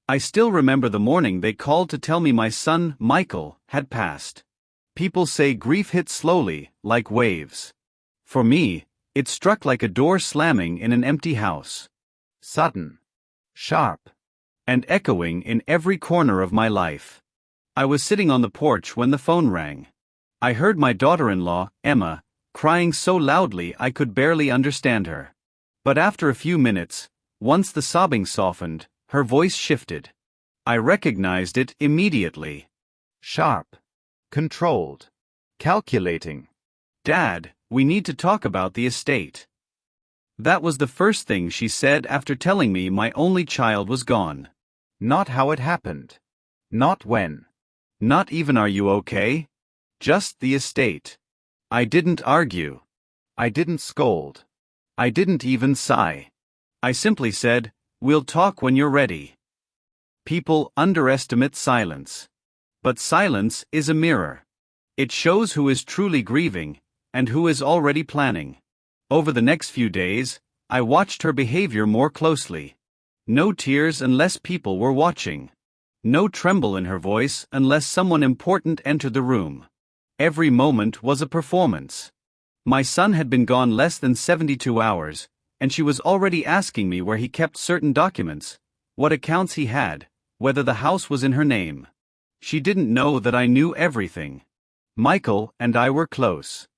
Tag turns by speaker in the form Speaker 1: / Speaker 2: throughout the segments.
Speaker 1: I still remember the morning they called to tell me my son, Michael, had passed. People say grief hits slowly, like waves. For me, it struck like a door slamming in an empty house. Sudden, sharp, and echoing in every corner of my life. I was sitting on the porch when the phone rang. I heard my daughter-in-law, Emma, crying so loudly I could barely understand her. But after a few minutes, once the sobbing softened, her voice shifted. I recognized it immediately. Sharp, controlled, calculating. "Dad, we need to talk about the estate." That was the first thing she said after telling me my only child was gone. Not how it happened. Not when. Not even "Are you okay?" Just the estate. I didn't argue. I didn't scold. I didn't even sigh. I simply said, "We'll talk when you're ready." People underestimate silence. But silence is a mirror. It shows who is truly grieving, and who is already planning. Over the next few days, I watched her behavior more closely. No tears unless people were watching. No tremble in her voice unless someone important entered the room. Every moment was a performance. My son had been gone less than 72 hours, and she was already asking me where he kept certain documents, what accounts he had, whether the house was in her name. She didn't know that I knew everything. Michael and I were close.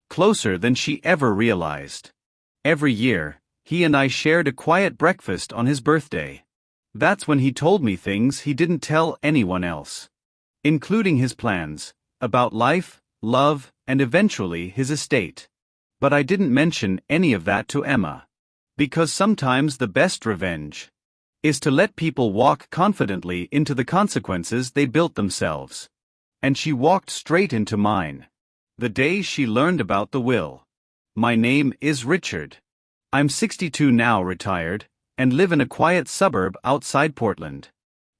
Speaker 1: Closer than she ever realized. Every year, he and I shared a quiet breakfast on his birthday. That's when he told me things he didn't tell anyone else. Including his plans, about life, love, and eventually his estate. But I didn't mention any of that to Emma. Because sometimes the best revenge is to let people walk confidently into the consequences they built themselves. And she walked straight into mine. The day she learned about the will. My name is Richard. I'm 62 now, retired, and live in a quiet suburb outside Portland.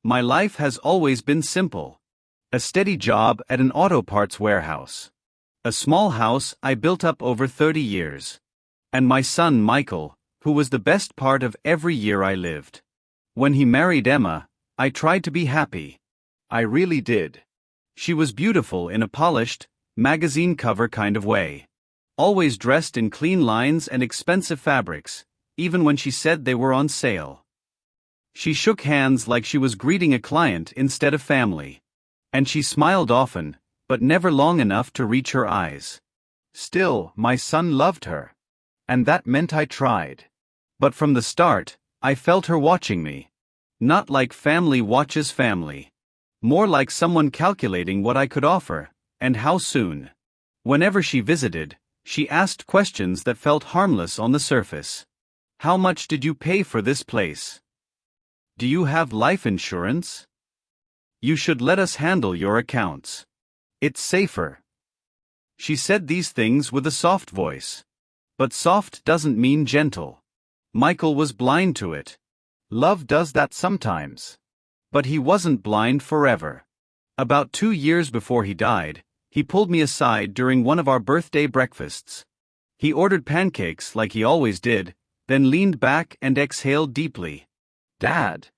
Speaker 1: My life has always been simple. A steady job at an auto parts warehouse. A small house I built up over 30 years. And my son Michael, who was the best part of every year I lived. When he married Emma, I tried to be happy. I really did. She was beautiful in a polished, magazine cover kind of way. Always dressed in clean lines and expensive fabrics, even when she said they were on sale. She shook hands like she was greeting a client instead of family. And she smiled often, but never long enough to reach her eyes. Still, my son loved her. And that meant I tried. But from the start, I felt her watching me. Not like family watches family. More like someone calculating what I could offer, and how soon. Whenever she visited, she asked questions that felt harmless on the surface. How much did you pay for this place? Do you have life insurance? You should let us handle your accounts. It's safer. She said these things with a soft voice. But soft doesn't mean gentle. Michael was blind to it. Love does that sometimes. But he wasn't blind forever. About 2 years before he died, he pulled me aside during one of our birthday breakfasts. He ordered pancakes like he always did, then leaned back and exhaled deeply. "Dad,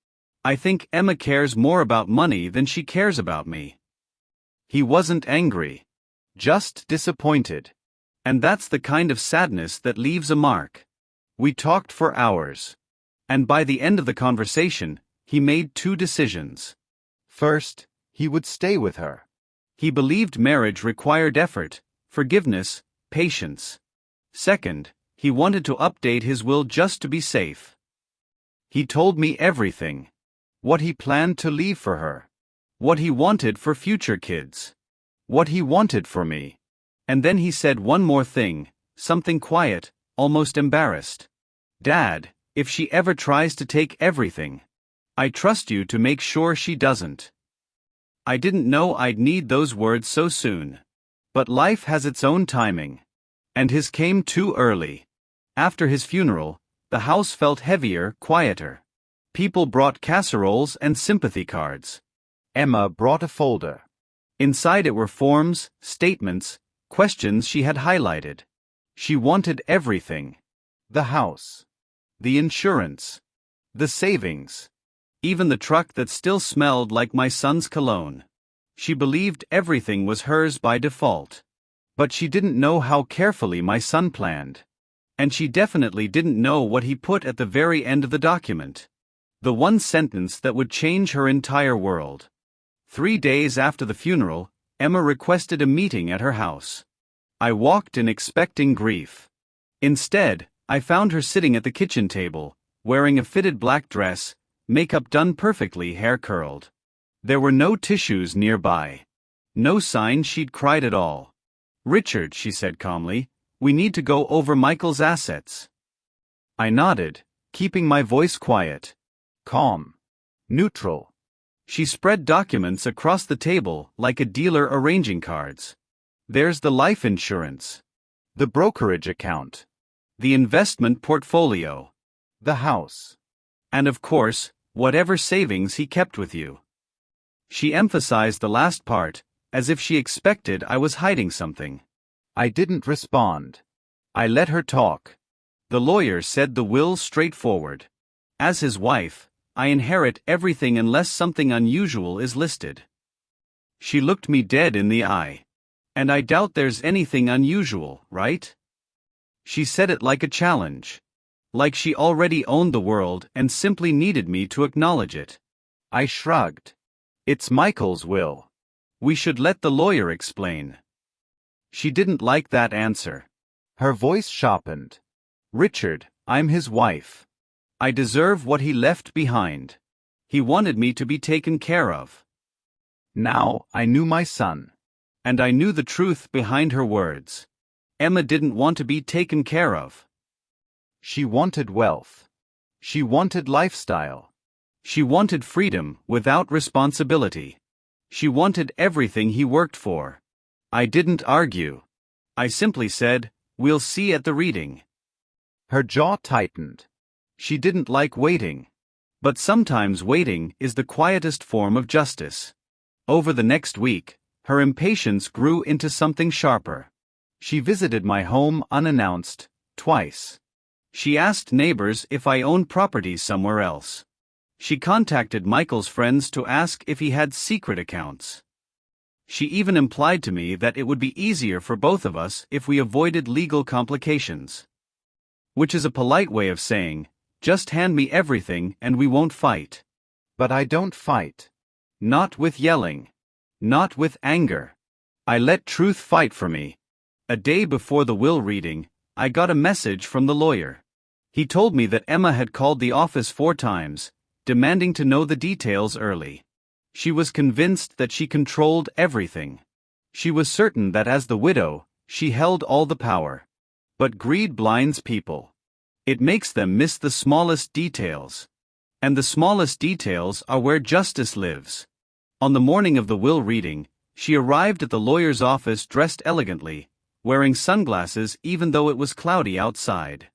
Speaker 1: I think Emma cares more about money than she cares about me." He wasn't angry. Just disappointed. And that's the kind of sadness that leaves a mark. We talked for hours. And by the end of the conversation, he made 2 decisions. First, he would stay with her. He believed marriage required effort, forgiveness, patience. Second, he wanted to update his will just to be safe. He told me everything. What he planned to leave for her. What he wanted for future kids. What he wanted for me. And then he said one more thing, something quiet, almost embarrassed. "Dad, if she ever tries to take everything, I trust you to make sure she doesn't." I didn't know I'd need those words so soon. But life has its own timing. And his came too early. After his funeral, the house felt heavier, quieter. People brought casseroles and sympathy cards. Emma brought a folder. Inside it were forms, statements, questions she had highlighted. She wanted everything. The house. The insurance. The savings. even the truck that still smelled like my son's cologne. She believed everything was hers by default. But she didn't know how carefully my son planned. And she definitely didn't know what he put at the very end of the document. The one sentence that would change her entire world. 3 days after the funeral, Emma requested a meeting at her house. I walked in expecting grief. Instead, I found her sitting at the kitchen table, wearing a fitted black dress, makeup done perfectly, hair curled. There were no tissues nearby. No sign she'd cried at all. "Richard," she said calmly, "we need to go over Michael's assets." I nodded, keeping my voice quiet. Calm. Neutral. She spread documents across the table like a dealer arranging cards. There's the life insurance. The brokerage account. The investment portfolio. The house. And of course, whatever savings he kept with you. She emphasized the last part, as if she expected I was hiding something. I didn't respond. I let her talk. The lawyer said the will's straightforward. As his wife, I inherit everything unless something unusual is listed. She looked me dead in the eye. And I doubt there's anything unusual, right? She said it like a challenge. Like she already owned the world and simply needed me to acknowledge it. I shrugged. It's Michael's will. We should let the lawyer explain. She didn't like that answer. Her voice sharpened. Richard, I'm his wife. I deserve what he left behind. He wanted me to be taken care of. Now, I knew my son. And I knew the truth behind her words. Emma didn't want to be taken care of. She wanted wealth. She wanted lifestyle. She wanted freedom without responsibility. She wanted everything he worked for. I didn't argue. I simply said, "We'll see at the reading." Her jaw tightened. She didn't like waiting. But sometimes waiting is the quietest form of justice. Over the next week, her impatience grew into something sharper. She visited my home unannounced, twice. She asked neighbors if I owned properties somewhere else. She contacted Michael's friends to ask if he had secret accounts. She even implied to me that it would be easier for both of us if we avoided legal complications. Which is a polite way of saying, just hand me everything and we won't fight. But I don't fight. Not with yelling. Not with anger. I let truth fight for me. A day before the will reading, I got a message from the lawyer. He told me that Emma had called the office 4 times, demanding to know the details early. She was convinced that she controlled everything. She was certain that as the widow, she held all the power. But greed blinds people. It makes them miss the smallest details. And the smallest details are where justice lives. On the morning of the will reading, she arrived at the lawyer's office dressed elegantly, wearing sunglasses even though it was cloudy outside.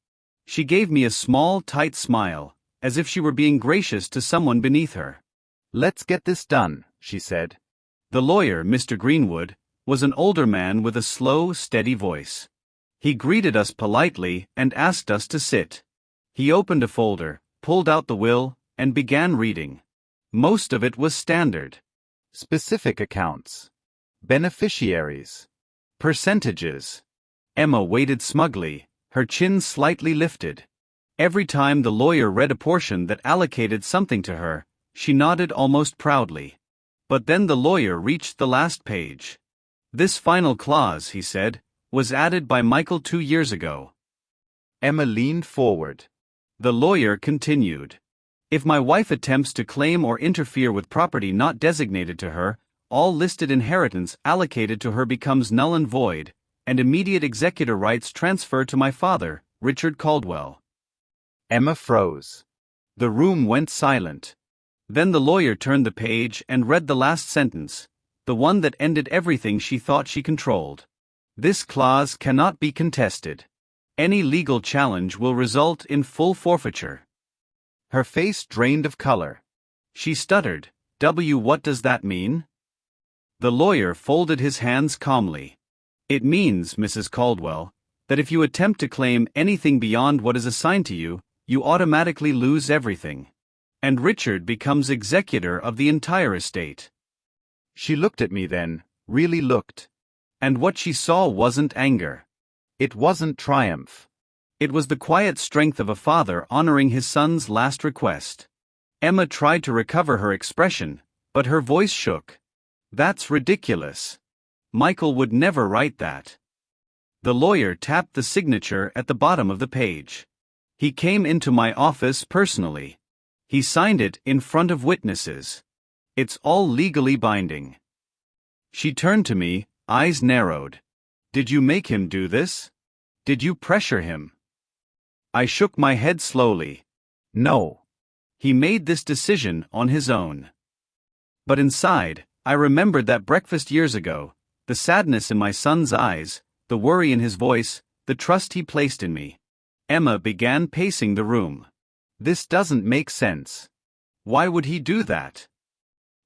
Speaker 1: She gave me a small, tight smile, as if she were being gracious to someone beneath her. "Let's get this done," she said. The lawyer, Mr. Greenwood, was an older man with a slow, steady voice. He greeted us politely and asked us to sit. He opened a folder, pulled out the will, and began reading. Most of it was standard. Specific accounts. Beneficiaries. Percentages. Emma waited smugly, her chin slightly lifted. Every time the lawyer read a portion that allocated something to her, she nodded almost proudly. But then the lawyer reached the last page. "This final clause," he said, "was added by Michael 2 years ago." Emma leaned forward. The lawyer continued. "If my wife attempts to claim or interfere with property not designated to her, all listed inheritance allocated to her becomes null and void, and immediate executor rights transfer to my father, Richard Caldwell." Emma froze. The room went silent. Then the lawyer turned the page and read the last sentence, the one that ended everything she thought she controlled. "This clause cannot be contested. Any legal challenge will result in full forfeiture." Her face drained of color. She stuttered, What does that mean?" The lawyer folded his hands calmly. "It means, Mrs. Caldwell, that if you attempt to claim anything beyond what is assigned to you, you automatically lose everything. and Richard becomes executor of the entire estate. She looked at me then, really looked. And what she saw wasn't anger. It wasn't triumph. It was the quiet strength of a father honoring his son's last request. Emma tried to recover her expression, but her voice shook. That's ridiculous. Michael would never write that. The lawyer tapped the signature at the bottom of the page. He came into my office personally. He signed it in front of witnesses. It's all legally binding. She turned to me, eyes narrowed. Did you make him do this? Did you pressure him? I shook my head slowly. No. He made this decision on his own. But inside, I remembered that breakfast years ago, the sadness in my son's eyes, the worry in his voice, the trust he placed in me. Emma began pacing the room. This doesn't make sense. Why would he do that?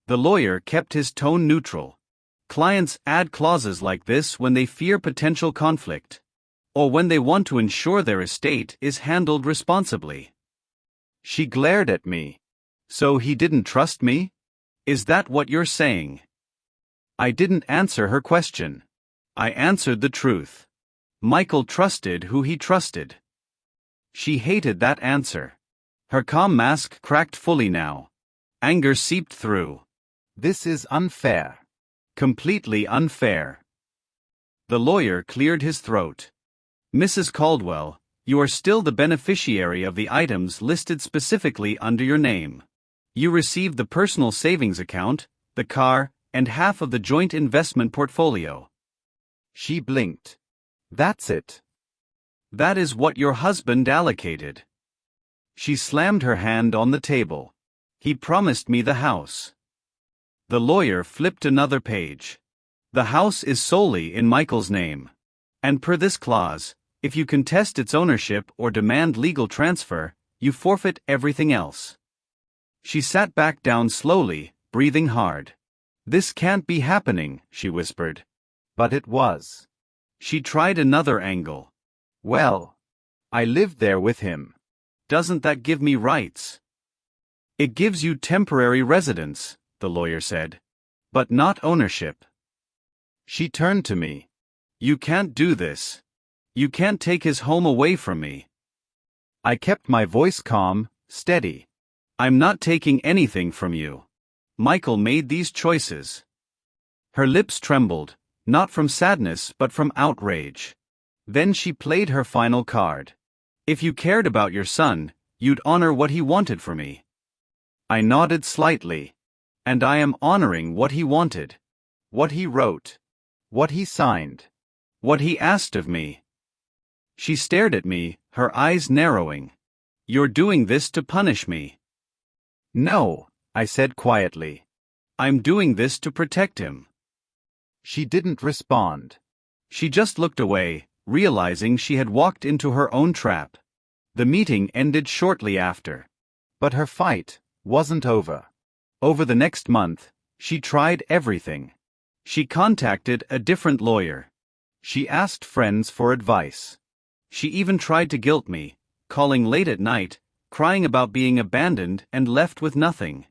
Speaker 1: The lawyer kept his tone neutral. Clients add clauses like this when they fear potential conflict, or when they want to ensure their estate is handled responsibly. She glared at me. So he didn't trust me? Is that what you're saying? I didn't answer her question. I answered the truth. Michael trusted who he trusted. She hated that answer. Her calm mask cracked fully now. Anger seeped through. This is unfair. Completely unfair. The lawyer cleared his throat. Mrs. Caldwell, you are still the beneficiary of the items listed specifically under your name. You received the personal savings account, the car, and half of the joint investment portfolio. She blinked. That's it. That is what your husband allocated. She slammed her hand on the table. He promised me the house. The lawyer flipped another page. The house is solely in Michael's name. And per this clause, if you contest its ownership or demand legal transfer, you forfeit everything else. She sat back down slowly, breathing hard. This can't be happening, she whispered. But it was. She tried another angle. Well, I lived there with him. Doesn't that give me rights? It gives you temporary residence, the lawyer said. But not ownership. She turned to me. You can't do this. You can't take his home away from me. I kept my voice calm, steady. I'm not taking anything from you. Michael made these choices. Her lips trembled, not from sadness but from outrage. Then she played her final card. If you cared about your son, you'd honor what he wanted for me. I nodded slightly. And I am honoring what he wanted. What he wrote. What he signed. What he asked of me. She stared at me, her eyes narrowing. You're doing this to punish me. No, I said quietly. I'm doing this to protect him. She didn't respond. She just looked away, realizing she had walked into her own trap. The meeting ended shortly after. But her fight wasn't over. Over the next month, she tried everything. She contacted a different lawyer. She asked friends for advice. She even tried to guilt me, calling late at night, crying about being abandoned and left with nothing.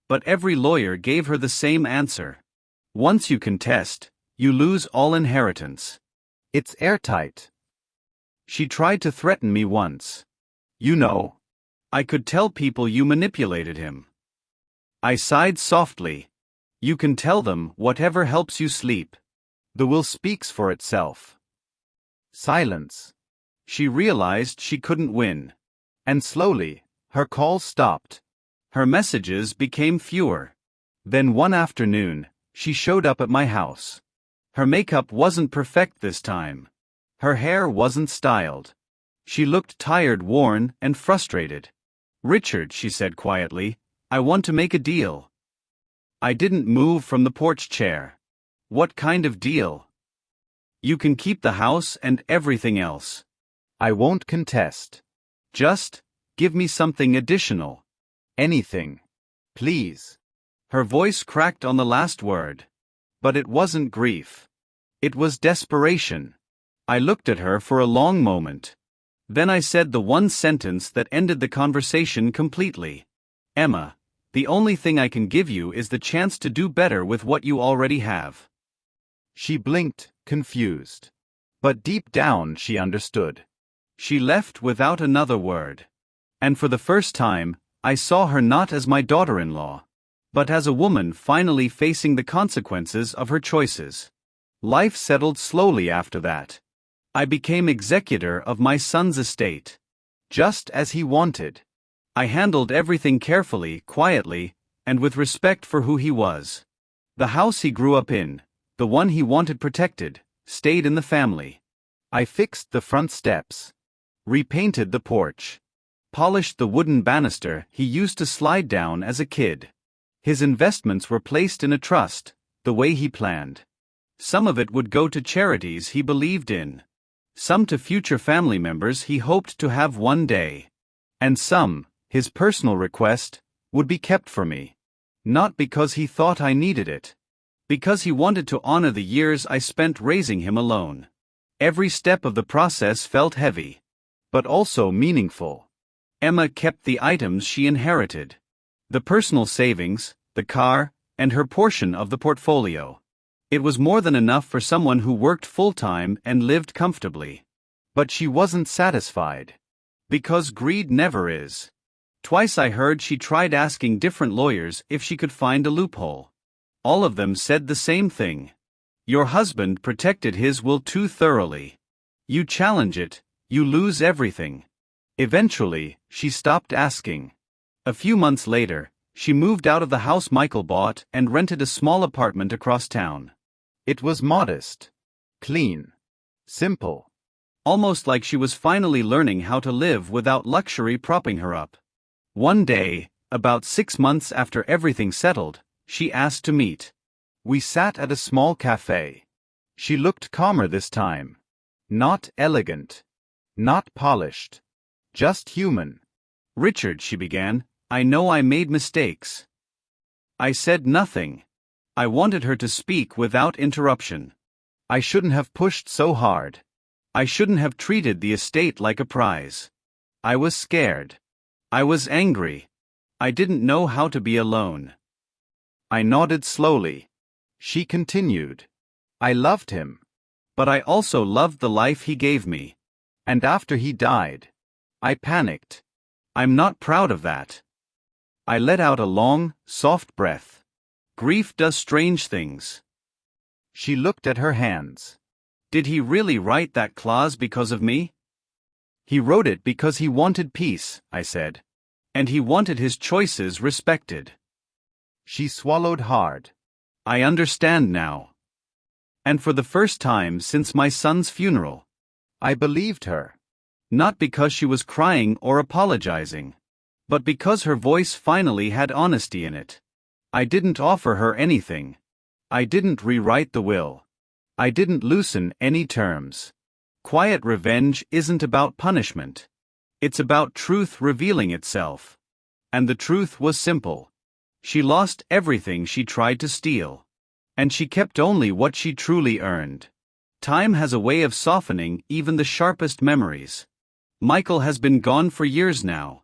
Speaker 1: But every lawyer gave her the same answer. Once you contest, you lose all inheritance. It's airtight. She tried to threaten me once. You know. I could tell people you manipulated him. I sighed softly. You can tell them whatever helps you sleep. The will speaks for itself. Silence. She realized she couldn't win. And slowly, her calls stopped. Her messages became fewer. Then one afternoon, she showed up at my house. Her makeup wasn't perfect this time. Her hair wasn't styled. She looked tired, worn, and frustrated. Richard, she said quietly, I want to make a deal. I didn't move from the porch chair. What kind of deal? You can keep the house and everything else. I won't contest. Just give me something additional. Anything. Please. Her voice cracked on the last word. But it wasn't grief. It was desperation. I looked at her for a long moment. Then I said the one sentence that ended the conversation completely. Emma, the only thing I can give you is the chance to do better with what you already have. She blinked, confused. But deep down she understood. She left without another word. And for the first time, I saw her not as my daughter-in-law, but as a woman finally facing the consequences of her choices. Life settled slowly after that. I became executor of my son's estate. Just as he wanted. I handled everything carefully, quietly, and with respect for who he was. The house he grew up in, the one he wanted protected, stayed in the family. I fixed the front steps, repainted the porch, polished the wooden banister he used to slide down as a kid. His investments were placed in a trust, the way he planned. Some of it would go to charities he believed in. Some to future family members he hoped to have one day. And some, his personal request, would be kept for me. Not because he thought I needed it. Because he wanted to honor the years I spent raising him alone. Every step of the process felt heavy, but also meaningful. Emma kept the items she inherited. The personal savings, the car, and her portion of the portfolio. It was more than enough for someone who worked full-time and lived comfortably. But she wasn't satisfied. Because greed never is. Twice I heard she tried asking different lawyers if she could find a loophole. All of them said the same thing. Your husband protected his will too thoroughly. You challenge it, you lose everything. Eventually, she stopped asking. A few months later, she moved out of the house Michael bought and rented a small apartment across town. It was modest, clean, simple. Almost like she was finally learning how to live without luxury propping her up. One day, about 6 months after everything settled, she asked to meet. We sat at a small cafe. She looked calmer this time. Not elegant. Not polished. Just human. Richard, she began, I know I made mistakes. I said nothing. I wanted her to speak without interruption. I shouldn't have pushed so hard. I shouldn't have treated the estate like a prize. I was scared. I was angry. I didn't know how to be alone. I nodded slowly. She continued. I loved him. But I also loved the life he gave me. And after he died, I panicked. I'm not proud of that. I let out a long, soft breath. Grief does strange things. She looked at her hands. Did he really write that clause because of me? He wrote it because he wanted peace, I said. And he wanted his choices respected. She swallowed hard. I understand now. And for the first time since my son's funeral, I believed her. Not because she was crying or apologizing, but because her voice finally had honesty in it. I didn't offer her anything. I didn't rewrite the will. I didn't loosen any terms. Quiet revenge isn't about punishment. It's about truth revealing itself. And the truth was simple. She lost everything she tried to steal. And she kept only what she truly earned. Time has a way of softening even the sharpest memories. Michael has been gone for years now.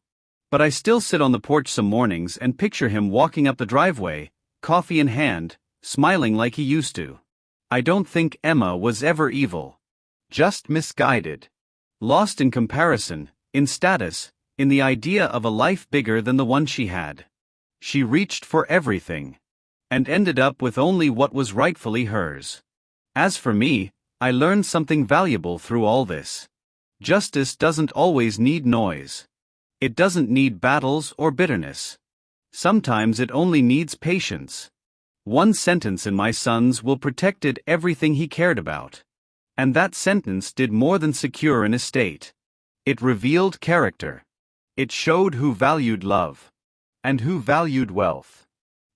Speaker 1: But I still sit on the porch some mornings and picture him walking up the driveway, coffee in hand, smiling like he used to. I don't think Emma was ever evil. Just misguided. Lost in comparison, in status, in the idea of a life bigger than the one she had. She reached for everything. And ended up with only what was rightfully hers. As for me, I learned something valuable through all this. Justice doesn't always need noise. It doesn't need battles or bitterness. Sometimes it only needs patience. One sentence in my son's will protected everything he cared about. And that sentence did more than secure an estate. It revealed character. It showed who valued love. And who valued wealth.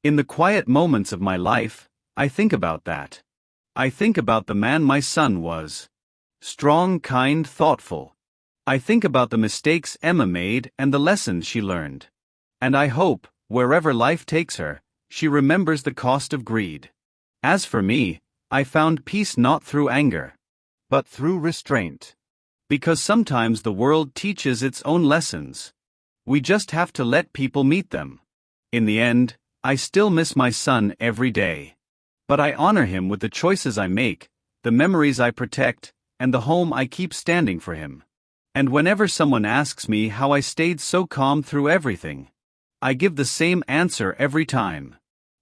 Speaker 1: In the quiet moments of my life, I think about that. I think about the man my son was. Strong, kind, thoughtful. I think about the mistakes Emma made and the lessons she learned. And I hope, wherever life takes her, she remembers the cost of greed. As for me, I found peace not through anger, but through restraint. Because sometimes the world teaches its own lessons. We just have to let people meet them. In the end, I still miss my son every day. But I honor him with the choices I make, the memories I protect, and the home I keep standing for him. And whenever someone asks me how I stayed so calm through everything, I give the same answer every time.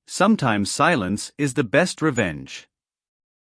Speaker 1: Sometimes silence is the best revenge.